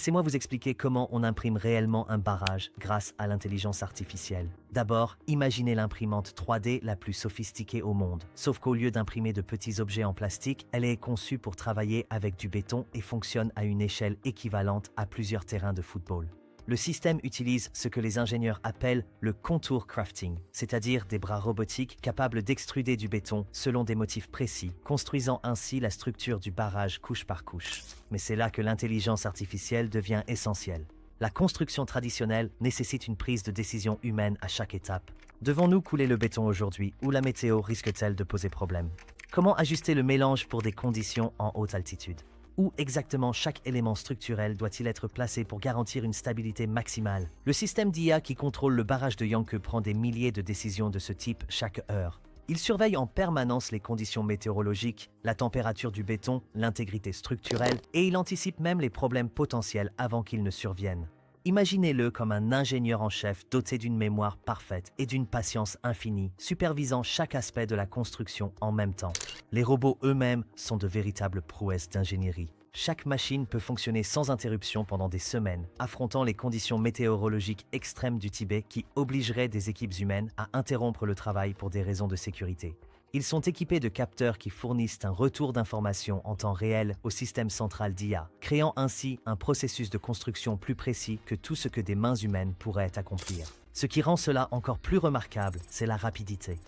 Laissez-moi vous expliquer comment on imprime réellement un barrage grâce à l'intelligence artificielle. D'abord, imaginez l'imprimante 3D la plus sophistiquée au monde. Sauf qu'au lieu d'imprimer de petits objets en plastique, elle est conçue pour travailler avec du béton et fonctionne à une échelle équivalente à plusieurs terrains de football. Le système utilise ce que les ingénieurs appellent le contour crafting, c'est-à-dire des bras robotiques capables d'extruder du béton selon des motifs précis, construisant ainsi la structure du barrage couche par couche. Mais c'est là que l'intelligence artificielle devient essentielle. La construction traditionnelle nécessite une prise de décision humaine à chaque étape. Devons-nous couler le béton aujourd'hui ou la météo risque-t-elle de poser problème? Comment ajuster le mélange pour des conditions en haute altitude? Où exactement chaque élément structurel doit-il être placé pour garantir une stabilité maximale? Le système d'IA qui contrôle le barrage de Yankee prend des milliers de décisions de ce type chaque heure. Il surveille en permanence les conditions météorologiques, la température du béton, l'intégrité structurelle, et il anticipe même les problèmes potentiels avant qu'ils ne surviennent. Imaginez-le comme un ingénieur en chef doté d'une mémoire parfaite et d'une patience infinie, supervisant chaque aspect de la construction en même temps. Les robots eux-mêmes sont de véritables prouesses d'ingénierie. Chaque machine peut fonctionner sans interruption pendant des semaines, affrontant les conditions météorologiques extrêmes du Tibet qui obligeraient des équipes humaines à interrompre le travail pour des raisons de sécurité. Ils sont équipés de capteurs qui fournissent un retour d'informations en temps réel au système central d'IA, créant ainsi un processus de construction plus précis que tout ce que des mains humaines pourraient accomplir. Ce qui rend cela encore plus remarquable, c'est la rapidité.